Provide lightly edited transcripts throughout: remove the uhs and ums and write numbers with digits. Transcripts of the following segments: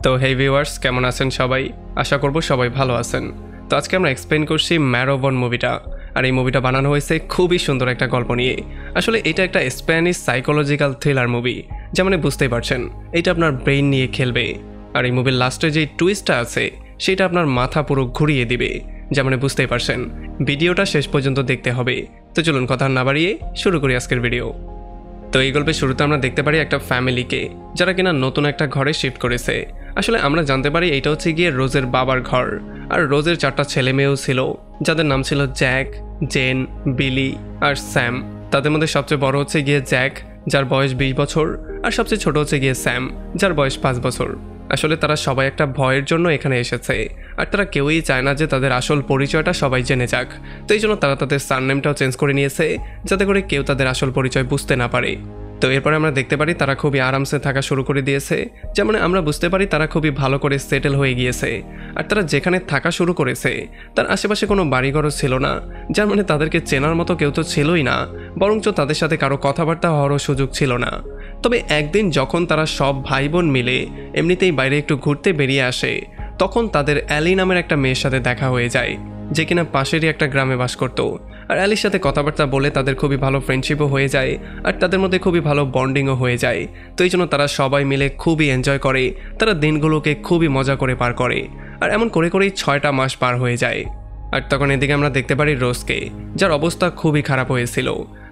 তো হেই ভিউয়ার্স, কেমন আছেন সবাই? আশা করব সবাই ভালো আছেন। তো আজকে আমরা এক্সপ্লেন করছি ম্যারোবন মুভিটা। আর এই মুভিটা বানানো হয়েছে খুবই সুন্দর একটা গল্প নিয়ে। আসলে এটা একটা স্প্যানিশ সাইকোলজিক্যাল থ্রিলার মুভি, যেমন বুঝতেই পারছেন এটা আপনার ব্রেইন নিয়ে খেলবে। আর এই মুভির লাস্টে যে টুইস্টটা আছে সেটা আপনার মাথা পুরো ঘুরিয়ে দিবে, যেমন বুঝতেই পারছেন। ভিডিওটা শেষ পর্যন্ত দেখতে হবে। তো চলুন কথা না বাড়িয়ে শুরু করি আজকের ভিডিও। তো এই গল্পের শুরুতে আমরা দেখতে পারি একটা ফ্যামিলিকে, যারা কিনা নতুন একটা ঘরে শিফট করেছে। আসলে আমরা জানতে পারি এটা হচ্ছে গিয়ে রোজের বাবার ঘর। আর রোজের 4টা ছেলে মেয়েও ছিল, যাদের নাম ছিল জ্যাক, জেন, বিলি আর স্যাম। তাদের মধ্যে সবচেয়ে বড় হচ্ছে গিয়ে জ্যাক, যার বয়স 20 বছর, আর সবচেয়ে ছোট হচ্ছে গিয়ে স্যাম, যার বয়স 5 বছর। আসলে তারা সবাই একটা ভয়ের জন্য এখানে এসেছে, আর তারা কেউই চায় না যে তাদের আসল পরিচয়টা সবাই জেনে যাক। তো এই জন্য তারা তাদের সারনেমটাও চেঞ্জ করে নিয়েছে, যাতে করে কেউ তাদের আসল পরিচয় বুঝতে না পারে। তো এরপরে আমরা দেখতে পারি তারা খুবই আরামসে থাকা শুরু করে দিয়েছে, যেমন আমরা বুঝতে পারি তারা খুবই ভালো করে সেটেল হয়ে গিয়েছে। আর তারা যেখানে থাকা শুরু করেছে তার আশেপাশে কোনো বাড়িঘরও ছিল না, যার মানে তাদেরকে চেনার মতো কেউ তো ছিলই না, বরঞ্চ তাদের সাথে কারো কথাবার্তা হওয়ারও সুযোগ ছিল না। তবে একদিন যখন তারা সব ভাই বোন মিলে এমনিতেই বাইরে একটু ঘুরতে বেরিয়ে আসে, তখন তাদের অ্যালি নামের একটা মেয়ের সাথে দেখা হয়ে যায়, যে কিনা পাশেরই একটা গ্রামে বাস করত। আর অ্যালির সাথে কথাবার্তা বলে তাদের খুবই ভালো ফ্রেন্ডশিপও হয়ে যায়, আর তাদের মধ্যে খুবই ভালো বন্ডিংও হয়ে যায়। তো এই জন্য তারা সবাই মিলে খুবই এনজয় করে, তারা দিনগুলোকে খুবই মজা করে পার করে। আর এমন করে করেই 6টা মাস পার হয়ে যায়। আর তখন এদিকে আমরা দেখতে পারি রোজকে, যার অবস্থা খুবই খারাপ হয়েছিল।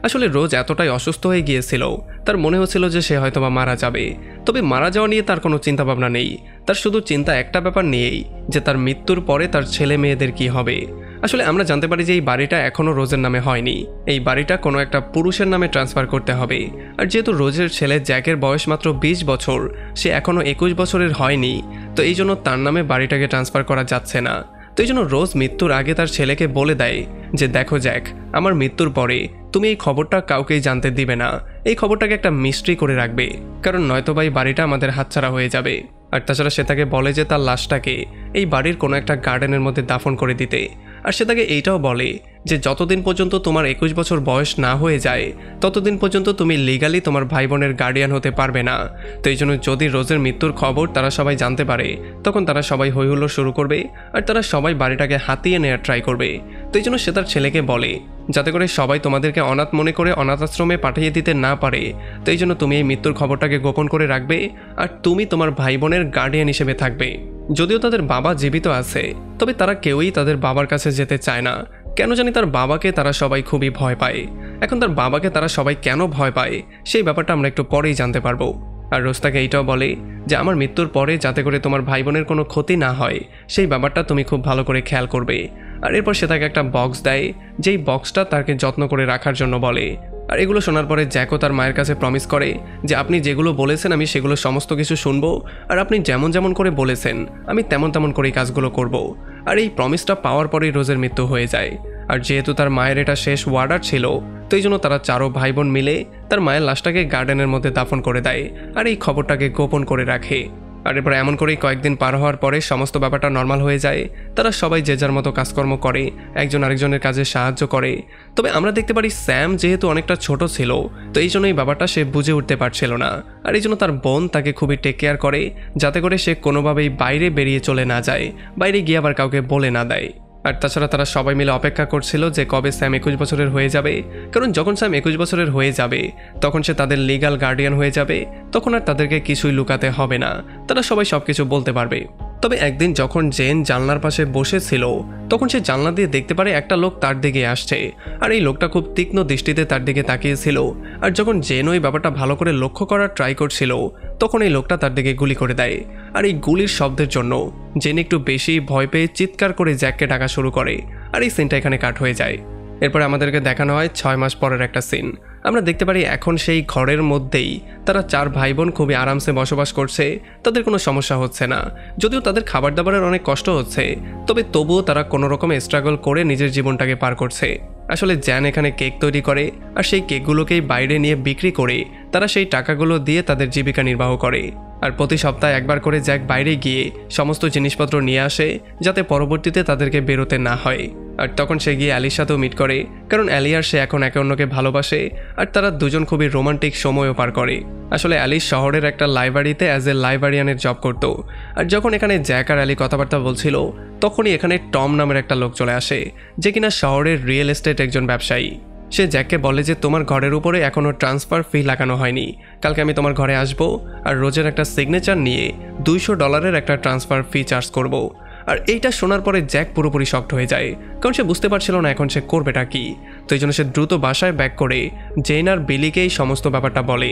আসলে রোজ এতটাই অসুস্থ হয়ে গিয়েছিল, তার মনে হচ্ছিল যে সে হয়তোবা মারা যাবে। তবে মারা যাওয়া নিয়ে তার কোনো চিন্তাভাবনা নেই, তার শুধু চিন্তা একটা ব্যাপার নিয়েই, যে তার মৃত্যুর পরে তার ছেলে মেয়েদের কি হবে। আসলে আমরা জানতে পারি যে এই বাড়িটা এখনও রোজের নামে হয়নি, এই বাড়িটা কোনো একটা পুরুষের নামে ট্রান্সফার করতে হবে। আর যেহেতু রোজের ছেলে জ্যাকের বয়স মাত্র 20 বছর, সে এখনও 21 বছরের হয়নি, তো এই জন্য তার নামে বাড়িটাকে ট্রান্সফার করা যাচ্ছে না। তো এই জন্য রোজ মৃত্যুর আগে তার ছেলেকে বলে দেয় যে দেখো জ্যাক, আমার মৃত্যুর পরে তুমি এই খবরটা কাউকেই জানতে দিবে না, এই খবরটাকে একটা মিস্ট্রি করে রাখবে, কারণ নয়তোবা এই বাড়িটা আমাদের হাতছাড়া হয়ে যাবে। আর তাছাড়া সে তাকে বলে যে তার লাশটাকে এই বাড়ির কোনো একটা গার্ডেনের মধ্যে দাফন করে দিতে। আর সে তাকে এইটাও বলে যে যতদিন পর্যন্ত তোমার 21 বছর বয়স না হয়ে যায়, ততদিন পর্যন্ত তুমি লিগালি তোমার ভাই বোনের গার্ডিয়ান হতে পারবে না। তো এই জন্য যদি রোজের মৃত্যুর খবর তারা সবাই জানতে পারে, তখন তারা সবাই হইহুল্লোড় শুরু করবে, আর তারা সবাই বাড়িটাকে হাতিয়ে নেওয়ার ট্রাই করবে। তো এই জন্য সে তার ছেলেকে বলে যাতে করে সবাই তোমাদেরকে অনাথ মনে করে অনাথ আশ্রমে পাঠিয়ে দিতে না পারে। তো এই জন্য তুমি এই মৃত্যুর খবরটাকে গোপন করে রাখবে, আর তুমি তোমার ভাই বোনের গার্ডিয়ান হিসেবে থাকবে। যদিও তাদের বাবা জীবিত আছে, তবে তারা কেউই তাদের বাবার কাছে যেতে চায় না। কেন জানি তার বাবাকে তারা সবাই খুবই ভয় পায়। এখন তার বাবাকে তারা সবাই কেন ভয় পায় সেই ব্যাপারটা আমরা একটু পরেই জানতে পারবো। আর রোজ তাকে এইটাও বলে যে আমার মৃত্যুর পরে যাতে করে তোমার ভাই বোনের কোনো ক্ষতি না হয়, সেই ব্যাপারটা তুমি খুব ভালো করে খেয়াল করবে। আর এরপর সে তাকে একটা বক্স দেয়, যেই বক্সটা তাকে যত্ন করে রাখার জন্য বলে। আর এগুলো শোনার পরে জ্যাকও তার মায়ের কাছে প্রমিস করে যে আপনি যেগুলো বলেছেন আমি সেগুলো সমস্ত কিছু শুনবো, আর আপনি যেমন যেমন করে বলেছেন আমি তেমন তেমন করেই কাজগুলো করব। আর এই প্রমিসটা পাওয়ার পরেই রোজের মৃত্যু হয়ে যায়। আর যেহেতু তার মায়ের এটা শেষ ওয়ার্ডার ছিল, তো এই জন্য তারা 4 ভাই বোন মিলে তার মায়ের লাশটাকে গার্ডেনের মধ্যে দাফন করে দেয়, আর এই খবরটাকে গোপন করে রাখে। আর এরপর এমন করেই কয়েকদিন পার হওয়ার পরে সমস্ত ব্যাপারটা নর্মাল হয়ে যায়। তারা সবাই যে যার মতো কাজকর্ম করে, একজন আরেকজনের কাজে সাহায্য করে। তবে আমরা দেখতে পারি স্যাম যেহেতু অনেকটা ছোট ছিল, তো এই জন্য এই ব্যাপারটা সে বুঝে উঠতে পারছিল না। আর এই জন্য তার বোন তাকে খুবই টেক কেয়ার করে, যাতে করে সে কোনোভাবেই বাইরে বেরিয়ে চলে না যায়, বাইরে গিয়ে আবার কাউকে বলে না দেয়। আর তাছাড়া তারা সবাই মিলে অপেক্ষা করছিল যে কবে স্যাম 21 বছরের হয়ে যাবে, কারণ যখন স্যাম 21 বছরের হয়ে যাবে তখন সে তাদের লিগ্যাল গার্ডিয়ান হয়ে যাবে, তখন আর তাদেরকে কিছুই লুকাতে হবে না, তারা সবাই সবকিছু বলতে পারবে। তবে একদিন যখন জেন জানলার পাশে বসেছিল, তখন সে জানলা দিয়ে দেখতে পারে একটা লোক তার দিকে আসছে। আর এই লোকটা খুব তীক্ষ্ণ দৃষ্টিতে তার দিকে তাকিয়েছিল। আর যখন জেন ওই ব্যাপারটা ভালো করে লক্ষ্য করার ট্রাই করছিল, তখন এই লোকটা তার দিকে গুলি করে দেয়। আর এই গুলির শব্দের জন্য জেন একটু বেশি ভয় পেয়ে চিৎকার করে জ্যাককে ডাকা শুরু করে। আর এই সিনটা এখানে কাট হয়ে যায়। এরপরে আমাদেরকে দেখানো হয় 6 মাস পরের একটা সিন। আমরা দেখতে পারি এখন সেই ঘরের মধ্যেই তারা 4 ভাই বোন খুবই আরামসে বসবাস করছে, তাদের কোনো সমস্যা হচ্ছে না। যদিও তাদের খাবার দাবারের অনেক কষ্ট হচ্ছে, তবে তবুও তারা কোনো রকমে স্ট্রাগল করে নিজের জীবনটাকে পার করছে। আসলে জ্যান এখানে কেক তৈরি করে, আর সেই কেকগুলোকেই বাইরে নিয়ে বিক্রি করে তারা সেই টাকাগুলো দিয়ে তাদের জীবিকা নির্বাহ করে। আর প্রতি সপ্তাহে একবার করে জ্যাক বাইরে গিয়ে সমস্ত জিনিসপত্র নিয়ে আসে যাতে পরবর্তীতে তাদেরকে বেরোতে না হয়। আর তখন সে গিয়ে অ্যালির সাথেও মিট করে, কারণ অ্যালি আর সে এখন একে অন্যকে ভালোবাসে আর তারা দুজন খুবই রোমান্টিক সময়ও পার করে। আসলে অ্যালি শহরের একটা লাইব্রেরিতে অ্যাজ এ লাইব্রেরিয়ানের জব করতো। আর যখন এখানে জ্যাক আর অ্যালি কথাবার্তা বলছিল তখনই এখানে টম নামের একটা লোক চলে আসে, যে কিনা শহরের রিয়েল এস্টেট একজন ব্যবসায়ী। সে জ্যাককে বলে যে তোমার ঘরের উপরে এখনও ট্রান্সফার ফি লাগানো হয়নি, কালকে আমি তোমার ঘরে আসবো আর রোজের একটা সিগনেচার নিয়ে $200 একটা ট্রান্সফার ফি চার্জ করব। আর এইটা শোনার পরে জ্যাক পুরোপুরি শকড হয়ে যায়, কারণ সে বুঝতে পারছিল না এখন সে করবেটা কি। তো এই জন্য সে দ্রুত বাসায় ব্যাক করে জেন আর বিলিকেই সমস্ত ব্যাপারটা বলে।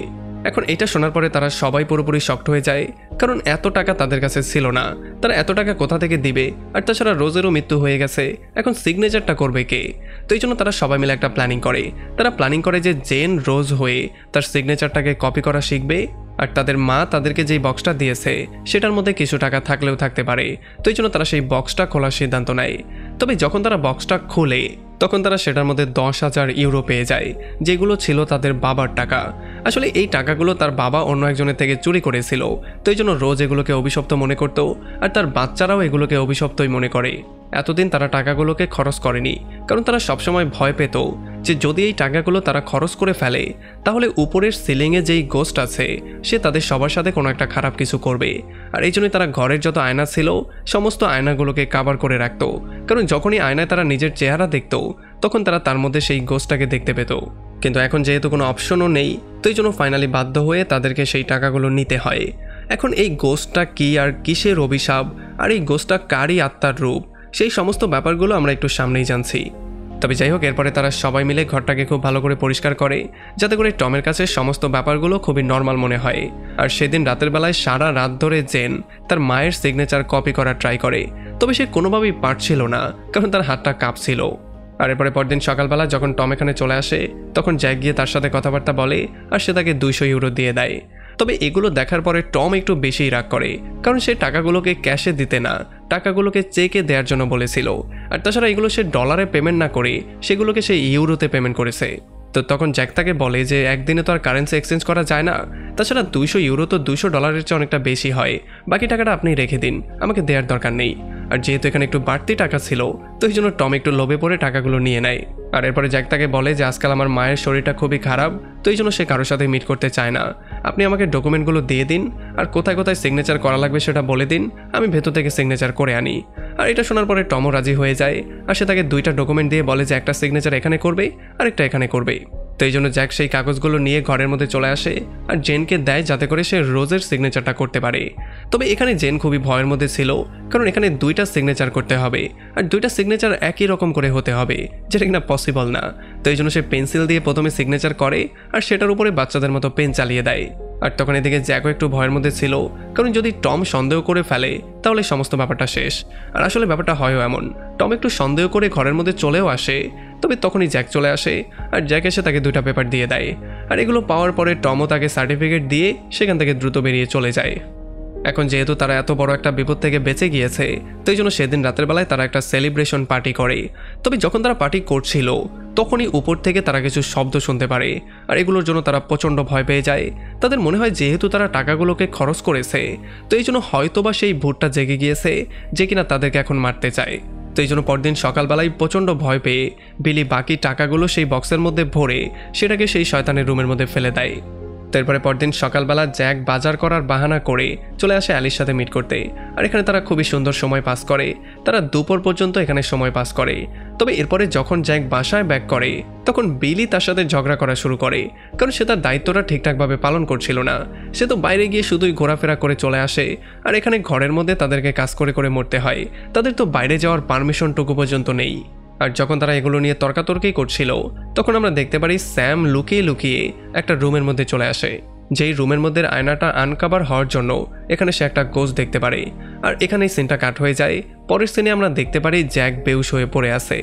এখন এটা শোনার পরে তারা সবাই পুরোপুরি শকড হয়ে যায়, কারণ এত টাকা তাদের কাছে ছিল না। তারা এত টাকা কোথা থেকে দিবে? আর তাছাড়া রোজেরও মৃত্যু হয়ে গেছে, এখন সিগনেচারটা করবে কে? তো এই জন্য তারা সবাই মিলে একটা প্ল্যানিং করে। তারা প্ল্যানিং করে যে জেন রোজ হয়ে তার সিগনেচারটাকে কপি করা শিখবে, আর তাদের মা তাদেরকে যেই বক্সটা দিয়েছে সেটার মধ্যে কিছু টাকা থাকলেও থাকতে পারে। তো এই জন্য তারা সেই বক্সটা খোলার সিদ্ধান্ত নেয়। তবে যখন তারা বক্সটা খোলে তখন তারা সেটার মধ্যে 10,000 ইউরো পেয়ে যায়, যেগুলো ছিল তাদের বাবার টাকা। আসলে এই টাকাগুলো তার বাবা অন্য একজনের থেকে চুরি করেছিল, তো এই জন্য রোজ এগুলোকে অভিশপ্ত মনে করত, আর তার বাচ্চারাও এগুলোকে অভিশপ্তই মনে করে। এতদিন তারা টাকাগুলোকে খরচ করেনি, কারণ তারা সবসময় ভয় পেত যে যদি এই টাকাগুলো তারা খরচ করে ফেলে তাহলে উপরের সিলিংয়ে যেই গোস্ট আছে সে তাদের সবার সাথে কোনো একটা খারাপ কিছু করবে। আর এই জন্যই তারা ঘরের যত আয়না ছিল সমস্ত আয়নাগুলোকে কাভার করে রাখতো, কারণ যখনই আয়নায় তারা নিজের চেহারা দেখত তখন তারা তার মধ্যে সেই গোস্টটাকে দেখতে পেত। কিন্তু এখন যেহেতু কোনো অপশনও নেই, তো এই জন্য ফাইনালি বাধ্য হয়ে তাদেরকে সেই টাকাগুলো নিতে হয়। এখন এই গোস্টটা কি আর কিসের অভিশাপ, আর এই গোস্টটা কারই আত্মার রূপ, সেই সমস্ত ব্যাপারগুলো আমরা একটু সামনেই জানছি। তবে যাই হোক, এরপরে তারা সবাই মিলে ঘরটাকে খুব ভালো করে পরিষ্কার করে যাতে করে টমের কাছে সমস্ত ব্যাপারগুলো খুবই নর্মাল মনে হয়। আর সেদিন রাতের বেলায় সারা রাত ধরে জেন তার মায়ের সিগনেচার কপি করার ট্রাই করে, তবে সে কোনোভাবেই পারছিল না, কারণ তার হাতটা কাঁপছিল। আর এরপরে পরদিন সকালবেলা যখন টম এখানে চলে আসে তখন জ্যাক গিয়ে তার সাথে কথাবার্তা বলে আর সে তাকে 200 ইউরো দিয়ে দেয়। তবে এগুলো দেখার পরে টম একটু বেশিই রাগ করে, কারণ সে টাকাগুলোকে ক্যাশে দিতে না, টাকাগুলোকে চেকে দেওয়ার জন্য বলেছিল। আর তাছাড়া এগুলো সে ডলারে পেমেন্ট না করে সেগুলোকে সে ইউরোতে পেমেন্ট করেছে। তো তখন জ্যাক তাকে বলে যে একদিনে তো আর কারেন্সি এক্সচেঞ্জ করা যায় না, তাছাড়া 200 ইউরো তো $200 চেয়ে অনেকটা বেশি হয়, বাকি টাকাটা আপনি রেখে দিন, আমাকে দেওয়ার দরকার নেই। আর যেহেতু এখানে একটু বাড়তি টাকা ছিল তো এই জন্য টম একটু লোভে পড়ে টাকাগুলো নিয়ে নেয়। আর এরপরে জ্যাক তাকে বলে যে আজকাল আমার মায়ের শরীরটা খুবই খারাপ, তো এই জন্য সে কারোর সাথে মিট করতে চায় না, আপনি আমাকে ডকুমেন্টগুলো দিয়ে দিন আর কোথায় কোথায় সিগনেচার করা লাগবে সেটা বলে দিন, আমি ভেতর থেকে সিগনেচার করে আনি। আর এটা শোনার পরে টমও রাজি হয়ে যায়, আর সে তাকে 2টা ডকুমেন্ট দিয়ে বলে যে একটা সিগনেচার এখানে করবে আর একটা এখানে করবে। তো এই জন্য জ্যাক সেই কাগজগুলো নিয়ে ঘরের মধ্যে চলে আসে আর জেনকে দেয় যাতে করে সে রোজের সিগনেচারটা করতে পারে। তবে এখানে জেন খুবই ভয়ের মধ্যে ছিল, কারণ এখানে 2টা সিগনেচার করতে হবে আর 2টা সিগনেচার একই রকম করে হতে হবে, যেটা কিনা পসিবল না। তো এই জন্য সে পেন্সিল দিয়ে প্রথমে সিগনেচার করে আর সেটার উপরে বাচ্চাদের মতো পেন চালিয়ে দেয়। আর তখন এদিকে জ্যাকও একটু ভয়ের মধ্যে ছিল, কারণ যদি টম সন্দেহ করে ফেলে তাহলে সমস্ত ব্যাপারটা শেষ। আর আসলে ব্যাপারটা হয়ও এমন, টম একটু সন্দেহ করে ঘরের মধ্যে চলেও আসে, তবে তখনই জ্যাক চলে আসে আর জ্যাক এসে তাকে 2টা পেপার দিয়ে দেয়। আর এগুলো পাওয়ার পরে টমও তাকে সার্টিফিকেট দিয়ে সেখান থেকে দ্রুত বেরিয়ে চলে যায়। এখন যেহেতু তারা এত বড় একটা বিপদ থেকে বেঁচে গিয়েছে তো এই জন্য সেদিন রাতের বেলায় তারা একটা সেলিব্রেশন পার্টি করে। তবে যখন তারা পার্টি করছিল তখনই উপর থেকে তারা কিছু শব্দ শুনতে পারে, আর এগুলোর জন্য তারা প্রচণ্ড ভয় পেয়ে যায়। তাদের মনে হয় যেহেতু তারা টাকাগুলোকে খরচ করেছে তো এই জন্য হয়তোবা সেই ভূতটা জেগে গিয়েছে যে কিনা তাদেরকে এখন মারতে চায়। তো এই জন্য পরদিন সকালবেলায় প্রচণ্ড ভয় পেয়ে বিলি বাকি টাকাগুলো সেই বক্সের মধ্যে ভরে সেটাকে সেই শয়তানের রুমের মধ্যে ফেলে দেয়। তারপরে পরদিন সকালবেলা জ্যাক বাজার করার বাহানা করে চলে আসে অ্যালির সাথে মিট করতে, আর এখানে তারা খুবই সুন্দর সময় পাস করে। তারা দুপুর পর্যন্ত এখানে সময় পাস করে। তবে এরপরে যখন জ্যাক বাসায় ব্যাক করে তখন বিলি তার সাথে ঝগড়া করা শুরু করে, কারণ সে তার দায়িত্বটা ঠিকঠাকভাবে পালন করছিল না। সে তো বাইরে গিয়ে শুধুই ঘোরাফেরা করে চলে আসে, আর এখানে ঘরের মধ্যে তাদেরকে কাজ করে করে মরতে হয়, তাদের তো বাইরে যাওয়ার পারমিশনটুকু পর্যন্ত নেই। আর যখন তারা এগুলো নিয়ে তর্কাতর্কি করছিল তখন আমরা দেখতে পারি স্যাম লুকিয়ে লুকিয়ে একটা রুমের মধ্যে চলে আসে, যেই রুমের মধ্যে আয়নাটা আনকাভার হওয়ার জন্য এখানে সে একটা গোস্ট দেখতে পারে। আর এখানেই সিনটা কাট হয়ে যায়। পরের সিনে আমরা দেখতে পারি জ্যাক বেহুশ হয়ে পড়ে আছে।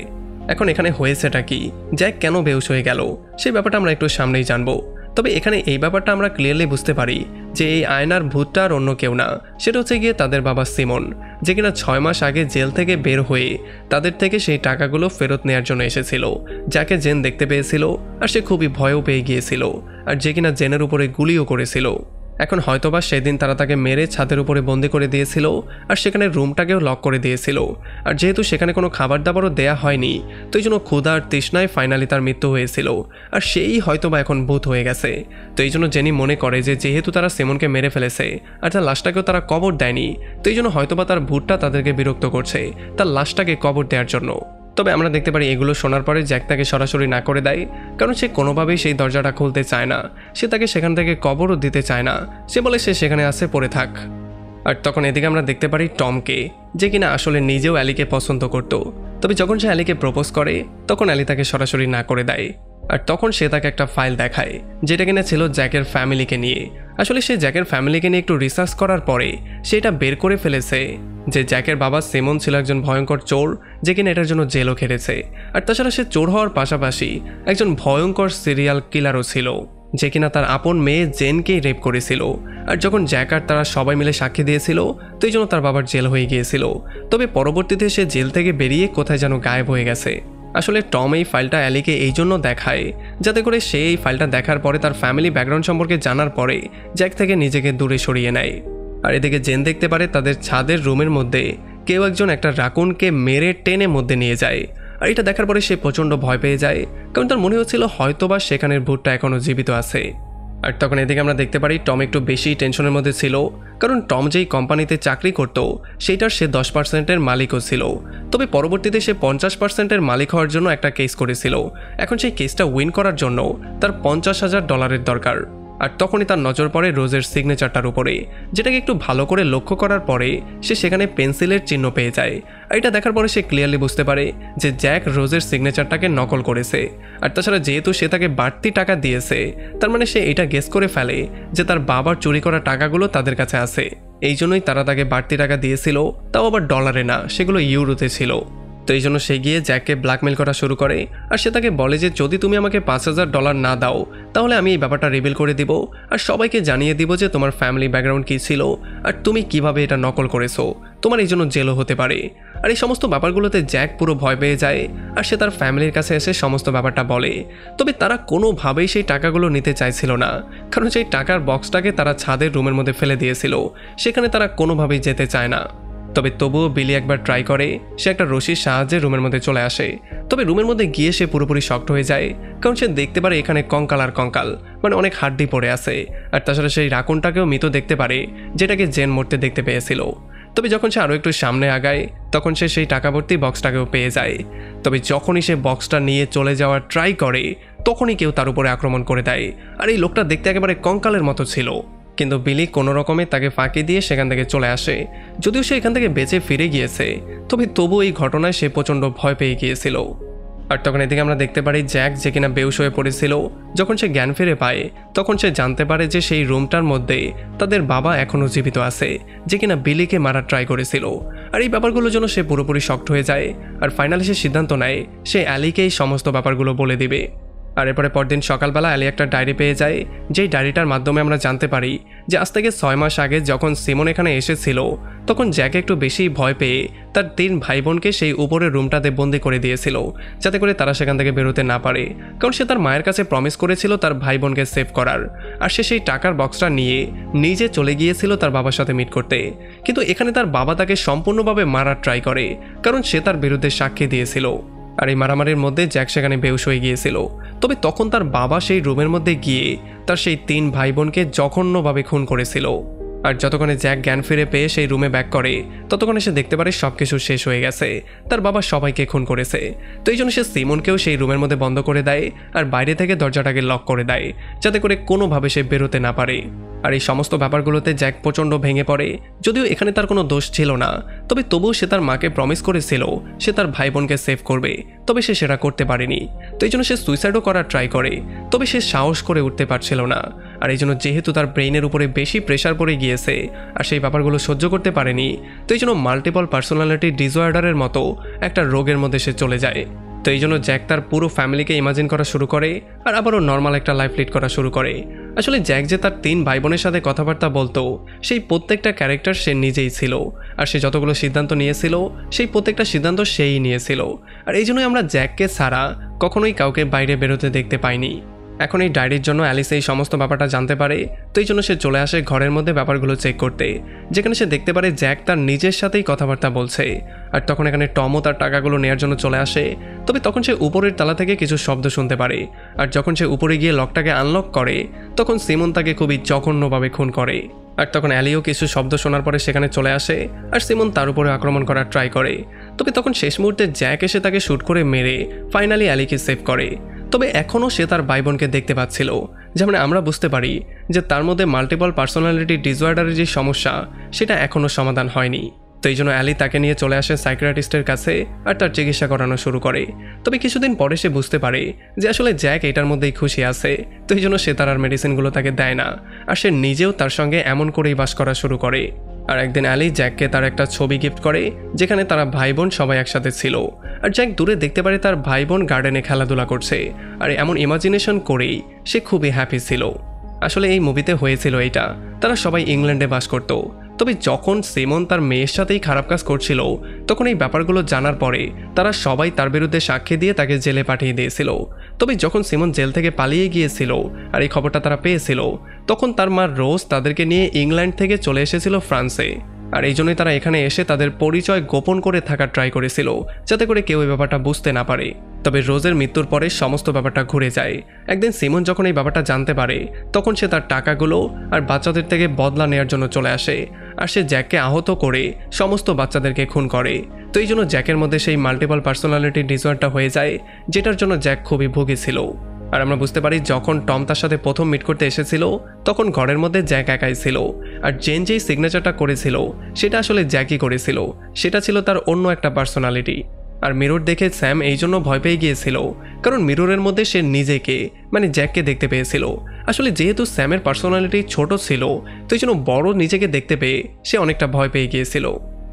এখন এখানে হয়েছেটা কি, জ্যাক কেন বেহুশ হয়ে গেল সেই ব্যাপারটা আমরা একটু সামনেই জানবো। তবে এখানে এই ব্যাপারটা আমরা ক্লিয়ারলি বুঝতে পারি যে এই আয়নার ভূতটা আর অন্য কেউ না, সেটা হচ্ছে গিয়ে তাদের বাবা সিমন, যে কিনা 6 মাস আগে জেল থেকে বের হয়ে তাদের থেকে সেই টাকাগুলো ফেরত নেওয়ার জন্য এসেছিল, যাকে জেন দেখতে পেয়েছিল আর সে খুবই ভয়ও পেয়ে গিয়েছিল, আর যে কিনা জেনের উপরে গুলিও করেছিল। এখন হয়তোবা সেদিন তারা তাকে মেরে ছাদের উপরে বন্দি করে দিয়েছিল আর সেখানে রুমটাকেও লক করে দিয়েছিল, আর যেহেতু সেখানে কোনো খাবার দাবারও দেয়া হয়নি, তো এই জন্য ক্ষুধা আর তৃষ্ণায় ফাইনালি তার মৃত্যু হয়েছিল, আর সেই হয়তোবা এখন ভূত হয়ে গেছে। তো এই জন্য জেনি মনে করে যে যেহেতু তারা সিমনকে মেরে ফেলেছে আর তার লাশটাকেও তারা কবর দেয়নি, তো এই জন্য হয়তোবা তার ভূতটা তাদেরকে বিরক্ত করছে তার লাশটাকে কবর দেওয়ার জন্য। তবে আমরা দেখতে পারি এগুলো শোনার পরে জ্যাক তাকে সরাসরি না করে দেয়, কারণ সে কোনোভাবেই সেই দরজাটা খুলতে চায় না, সে তাকে সেখান থেকে কবরও দিতে চায় না, সে বলে সে সেখানে আছে, পড়ে থাক। আর তখন এদিকে আমরা দেখতে পারি টমকে, যে কিনা আসলে নিজেও অ্যালিকে পছন্দ করত। তবে যখন সে অ্যালিকে প্রপোজ করে তখন অ্যালি তাকে সরাসরি না করে দেয়, আর তখন সে তাকে একটা ফাইল দেখায় যেটা কিনা ছিল জ্যাকের ফ্যামিলিকে নিয়ে। আসলে সে জ্যাকের ফ্যামিলিকে নিয়ে একটু রিসার্চ করার পরে সেটা বের করে ফেলেছে যে জ্যাকের বাবা সিমন ছিল একজন ভয়ঙ্কর চোর, যে কিনা এটার জন্য জেলও খেটেছে, আর তাছাড়া সে চোর হওয়ার পাশাপাশি একজন ভয়ঙ্কর সিরিয়াল কিলারও ছিল, যে কিনা তার আপন মেয়ে জেনকেই রেপ করেছিল। আর যখন জ্যাক আর তারা সবাই মিলে সাক্ষী দিয়েছিল, তো এই জন্য তার বাবার জেল হয়ে গিয়েছিল। তবে পরবর্তীতে সে জেল থেকে বেরিয়ে কোথায় যেন গায়েব হয়ে গেছে। আসলে টম এই ফাইলটা অ্যালিকে এই জন্য দেখায় যাতে করে সে এই ফাইলটা দেখার পরে তার ফ্যামিলি ব্যাকগ্রাউন্ড সম্পর্কে জানার পরে জ্যাক থেকে নিজেকে দূরে সরিয়ে নেয়। আর এদিকে জেন দেখতে পারে তাদের ছাদের রুমের মধ্যে কেউ একজন একটা রাকুনকে মেরে টেনে মধ্যে নিয়ে যায়, আর এটা দেখার পরে সে প্রচণ্ড ভয় পেয়ে যায়, কারণ তার মনে হচ্ছিল হয়তোবা সেখানের ভূতটা এখনও জীবিত আছে। আর তখন এদিকে আমরা দেখতে পারি টম একটু বেশি টেনশনের মধ্যে ছিল, কারণ টম যেই কোম্পানিতে চাকরি করত সেইটার সে 10%-এর মালিকও ছিল। তবে পরবর্তীতে সে 50%-এর মালিক হওয়ার জন্য একটা কেস করেছিল। এখন সেই কেসটা উইন করার জন্য তার $50,000 দরকার। আর তখনই তার নজর পড়ে রোজের সিগনেচারটার উপরে, যেটাকে একটু ভালো করে লক্ষ্য করার পরে সে সেখানে পেন্সিলের চিহ্ন পেয়ে যায়। আর এটা দেখার পরে সে ক্লিয়ারলি বুঝতে পারে যে জ্যাক রোজের সিগনেচারটাকে নকল করেছে। আর তাছাড়া যেহেতু সে তাকে বাড়তি টাকা দিয়েছে, তার মানে সে এটা গেস করে ফেলে যে তার বাবার চুরি করা টাকাগুলো তাদের কাছে আছে, এই জন্যই তারা তাকে বাড়তি টাকা দিয়েছিল, তাও আবার ডলারে না, সেগুলো ইউরোতে ছিল। তো এই জন্য সে গিয়ে জ্যাককে ব্ল্যাকমেল করা শুরু করে, আর সে তাকে বলে যে যদি তুমি আমাকে $5,000 না দাও তাহলে আমি এই ব্যাপারটা রিভিল করে দিব আর সবাইকে জানিয়ে দিব যে তোমার ফ্যামিলি ব্যাকগ্রাউন্ড কী ছিল আর তুমি কিভাবে এটা নকল করেছো, তোমার এই জন্য জেলও হতে পারে। আর এই সমস্ত ব্যাপারগুলোতে জ্যাক পুরো ভয় পেয়ে যায়, আর সে তার ফ্যামিলির কাছে এসে সমস্ত ব্যাপারটা বলে। তবে তারা কোনোভাবেই সেই টাকাগুলো নিতে চাইছিল না, কারণ সেই টাকার বক্সটাকে তারা ছাদের রুমের মধ্যে ফেলে দিয়েছিল, সেখানে তারা কোনোভাবেই যেতে চায় না। তবে তবুও বিলি একবার ট্রাই করে, সে একটা রশির সাহায্যে রুমের মধ্যে চলে আসে। তবে রুমের মধ্যে গিয়ে সে পুরোপুরি শক্ট হয়ে যায়, কারণ সে দেখতে পারে এখানে কঙ্কাল আর কঙ্কাল, মানে অনেক হাড্ডি পড়ে আছে। আর তাছাড়া সেই রাকুনটাকেও মৃত দেখতে পারে, যেটাকে জেন মরতে দেখতে পেয়েছিল। তবে যখন সে আরও একটু সামনে আগায় তখন সে সেই টাকা ভর্তি বক্সটাকেও পেয়ে যায়। তবে যখনই সে বক্সটা নিয়ে চলে যাওয়ার ট্রাই করে তখনই কেউ তার উপরে আক্রমণ করে দেয়, আর এই লোকটা দেখতে একেবারে কঙ্কালের মতো ছিল। কিন্তু বিলি কোনো রকমে তাকে ফাঁকি দিয়ে সেখান থেকে চলে আসে। যদিও সে এখান থেকে বেঁচে ফিরে গিয়েছে, তবে তবু এই ঘটনায় সে প্রচণ্ড ভয় পেয়ে গিয়েছিল। আর তখন এদিকে আমরা দেখতে পারি জ্যাক, যে কিনা বেহুশ হয়ে পড়েছিল, যখন সে জ্ঞান ফিরে পায় তখন সে জানতে পারে যে সেই রুমটার মধ্যে তাদের বাবা এখনও জীবিত আছে, যে কিনা বিলিকে মারার ট্রাই করেছিল। আর এই ব্যাপারগুলোর জন্য সে পুরোপুরি শক্ট হয়ে যায়, আর ফাইনালি সে সিদ্ধান্ত নেয় সে অ্যালিকেই সমস্ত ব্যাপারগুলো বলে দিবে। আর এরপরে পরদিন সকালবেলা অ্যালি একটা ডায়েরি পেয়ে যায়, যেই ডায়েরিটার মাধ্যমে আমরা জানতে পারি যে আজ থেকে 6 মাস আগে যখন সিমন এখানে এসেছিল তখন জ্যাকে একটু বেশি ভয় পেয়ে তার 3 ভাই বোনকে সেই উপরের রুমটাতে বন্দি করে দিয়েছিল, যাতে করে তারা সেখান থেকে বেরোতে না পারে, কারণ সে তার মায়ের কাছে প্রমিস করেছিল তার ভাই বোনকে সেভ করার। আর সে সেই টাকার বক্সটা নিয়ে নিজে চলে গিয়েছিল তার বাবার সাথে মিট করতে, কিন্তু এখানে তার বাবা তাকে সম্পূর্ণভাবে মারার ট্রাই করে, কারণ সে তার বিরুদ্ধে সাক্ষী দিয়েছিল। আর এই মারামারির মধ্যে জ্যাক সেখানে বেহুশ হয়ে গিয়েছিল। তবে তখন তার বাবা সেই রুমের মধ্যে গিয়ে তার সেই 3 ভাই বোনকে জঘন্যভাবে খুন করেছিল। আর যতক্ষণে জ্যাক জ্ঞান ফিরে পেয়ে সেই রুমে ব্যাক করে ততক্ষণে সে দেখতে পারে সবকিছু শেষ হয়ে গেছে, তার বাবা সবাইকে খুন করেছে। তো এই জন্য সে সিমনকেও সেই রুমের মধ্যে বন্ধ করে দেয় আর বাইরে থেকে দরজাটাকে লক করে দেয়, যাতে করে কোনোভাবে সে বেরোতে না পারে। আর এই সমস্ত ব্যাপারগুলোতে জ্যাক প্রচণ্ড ভেঙে পড়ে, যদিও এখানে তার কোনো দোষ ছিল না, তবে তবুও সে তার মাকে প্রমিস করেছিল সে তার ভাই বোনকে সেভ করবে, তবে সে সেটা করতে পারেনি। তো এই জন্য সে সুইসাইডও করার ট্রাই করে, তবে সে সাহস করে উঠতে পারছিল না। আর এই জন্য যেহেতু তার ব্রেইনের উপরে বেশি প্রেশার পড়ে গিয়েছে আর সেই ব্যাপারগুলো সহ্য করতে পারেনি, তো এই জন্য মাল্টিপল পার্সোনালিটি ডিসঅর্ডারের মতো একটা রোগের মধ্যে সে চলে যায়। তো এই জন্য জ্যাক তার পুরো ফ্যামিলিকে ইমাজিন করা শুরু করে আর আবারও নর্মাল একটা লাইফ লিড করা শুরু করে। আসলে জ্যাক যে তার 3 ভাই বোনের সাথে কথাবার্তা বলতো সেই প্রত্যেকটা ক্যারেক্টার সে নিজেই ছিল, আর সে যতগুলো সিদ্ধান্ত নিয়েছিল সেই প্রত্যেকটা সিদ্ধান্ত সেই নিয়েছিল। আর এই জন্যই আমরা জ্যাককে ছাড়া কখনোই কাউকে বাইরে বেরোতে দেখতে পাইনি। এখন এই ডায়েরির জন্য অ্যালিস এই সমস্ত ব্যাপারটা জানতে পারে, তো এই জন্য সে চলে আসে ঘরের মধ্যে ব্যাপারগুলো চেক করতে, যেখানে সে দেখতে পারে জ্যাক তার নিজের সাথেই কথাবার্তা বলছে। আর তখন এখানে টমও তার টাকাগুলো নেওয়ার জন্য চলে আসে, তবে তখন সে উপরের তালা থেকে কিছু শব্দ শুনতে পারে। আর যখন সে উপরে গিয়ে লকটাকে আনলক করে তখন সিমন তাকে খুবই জঘন্যভাবে খুন করে। আর তখন অ্যালিও কিছু শব্দ শোনার পরে সেখানে চলে আসে আর সিমন তার উপরে আক্রমণ করার ট্রাই করে, তবে তখন শেষ মুহূর্তে জ্যাক এসে তাকে শ্যুট করে মেরে ফাইনালি অ্যালিকে সেভ করে। তবে এখনও সে তার ভাই বোনকে দেখতে পাচ্ছিল, যেমন আমরা বুঝতে পারি যে তার মধ্যে মাল্টিপল পার্সোনালিটি ডিসঅর্ডারের যে সমস্যা সেটা এখনও সমাধান হয়নি। তো এই জন্য অ্যালি তাকে নিয়ে চলে আসে সাইকিয়াট্রিস্টের কাছে আর তার চিকিৎসা করানো শুরু করে। তবে কিছুদিন পরে সে বুঝতে পারে যে আসলে জ্যাক এটার মধ্যেই খুশি আছে, তো এই জন্য সে তার আর মেডিসিনগুলো তাকে দেয় না, আর সে নিজেও তার সঙ্গে এমন করেই বাস করা শুরু করে। আর একদিন অ্যালি জ্যাককে তার একটা ছবি গিফট করে যেখানে তারা ভাই বোন সবাই একসাথে ছিল। আর জ্যাক দূরে দেখতে পারে তার ভাই বোন গার্ডেনে খেলাধুলা করছে, আর এমন ইমাজিনেশন করেই সে খুবই হ্যাপি ছিল। আসলে এই মুভিতে হয়েছিল এইটা, তারা সবাই ইংল্যান্ডে বাস করত। তবে যখন সিমন তার মেয়ের সাথেই খারাপ কাজ করছিল তখন এই ব্যাপারগুলো জানার পরে তারা সবাই তার বিরুদ্ধে সাক্ষী দিয়ে তাকে জেলে পাঠিয়ে দিয়েছিল। তবে যখন সিমন জেল থেকে পালিয়ে গিয়েছিল আর এই খবরটা তারা পেয়েছিল তখন তার মা রোজ তাদেরকে নিয়ে ইংল্যান্ড থেকে চলে এসেছিল ফ্রান্সে। আর এই জন্যই তারা এখানে এসে তাদের পরিচয় গোপন করে থাকার ট্রাই করেছিল, যাতে করে কেউ এই ব্যাপারটা বুঝতে না পারে। তবে রোজের মৃত্যুর পরে সমস্ত ব্যাপারটা ঘুরে যায়। একদিন সিমন যখন এই ব্যাপারটা জানতে পারে তখন সে তার টাকাগুলো আর বাচ্চাদের থেকে বদলা নেওয়ার জন্য চলে আসে, আর সে জ্যাককে আহত করে সমস্ত বাচ্চাদেরকে খুন করে। তো এই জন্য জ্যাকের মধ্যে সেই মাল্টিপল পার্সোনালিটি ডিসঅর্ডারটা হয়ে যায়, যেটার জন্য জ্যাক খুবই ভুগেছিল। আর আমরা বুঝতে পারি যখন টম তার সাথে প্রথম মিট করতে এসেছিল তখন ঘরের মধ্যে জ্যাক একাই ছিল, আর জেন যেই সিগনেচারটা করেছিল সেটা আসলে জ্যাকই করেছিল, সেটা ছিল তার অন্য একটা পার্সোনালিটি। আর মিরর দেখে স্যাম এই জন্য ভয় পেয়ে গিয়েছিল, কারণ মিররের মধ্যে সে নিজেকে মানে জ্যাককে দেখতে পেয়েছিল। আসলে যেহেতু স্যামের পার্সোনালিটি ছোট ছিল তো এই জন্য বড় নিজেকে দেখতে পেয়ে সে অনেকটা ভয় পেয়ে গিয়েছিল।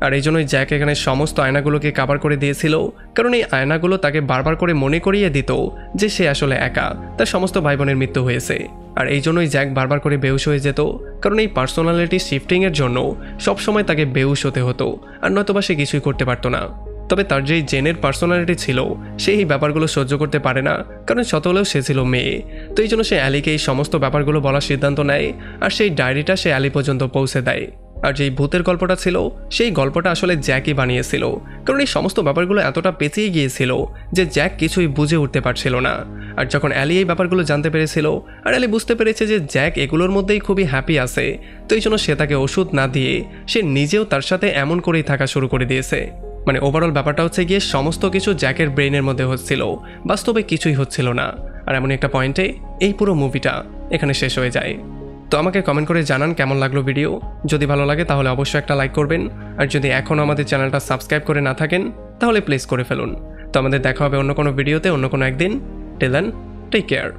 আর এই জন্যই জ্যাক এখানে সমস্ত আয়নাগুলোকে কাভার করে দিয়েছিল, কারণ এই আয়নাগুলো তাকে বারবার করে মনে করিয়ে দিত যে সে আসলে একা, তার সমস্ত ভাই বোনের মৃত্যু হয়েছে। আর এই জন্যই জ্যাক বারবার করে বেহুশ হয়ে যেত, কারণ এই পার্সোনালিটি শিফটিংয়ের জন্য সবসময় তাকে বেহুশ হতে হতো, আর নয়তোবা সে কিছুই করতে পারতো না। তবে তার যেই জেনের পার্সোনালিটি ছিল সেই এই ব্যাপারগুলো সহ্য করতে পারে না, কারণ শত হলেও সে ছিল মেয়ে। তো এই জন্য সে অ্যালিকে এই সমস্ত ব্যাপারগুলো বলার সিদ্ধান্ত নেয়, আর সেই ডায়েরিটা সে অ্যালি পর্যন্ত পৌঁছে দেয়। আর যেই ভূতের গল্পটা ছিল সেই গল্পটা আসলে জ্যাকই বানিয়েছিল, কারণ এই সমস্ত ব্যাপারগুলো এতটা পেঁচিয়ে গিয়েছিল যে জ্যাক কিছুই বুঝে উঠতে পারছিল না। আর যখন অ্যালি এই ব্যাপারগুলো জানতে পেরেছিল আর অ্যালি বুঝতে পেরেছে যে জ্যাক এগুলোর মধ্যেই খুবই হ্যাপি আছে, তো এই জন্য সে তাকে ওষুধ না দিয়ে সে নিজেও তার সাথে এমন করেই থাকা শুরু করে দিয়েছে। মানে ওভারঅল ব্যাপারটা হচ্ছে গিয়ে সমস্ত কিছু জ্যাকের ব্রেনের মধ্যে হচ্ছিল, বাস্তবে কিছুই হচ্ছিল না। আর এমন একটা পয়েন্টে এই পুরো মুভিটা এখানে শেষ হয়ে যায়। তো আমাকে কমেন্ট করে জানান কেমন লাগলো ভিডিও। যদি ভালো লাগে তাহলে অবশ্যই একটা লাইক করবেন, আর যদি এখনও আমাদের চ্যানেলটা সাবস্ক্রাইব করে না থাকেন তাহলে প্লিজ করে ফেলুন। তো আমাদের দেখা হবে অন্য কোনো ভিডিওতে অন্য কোনো একদিন। Till then, take care.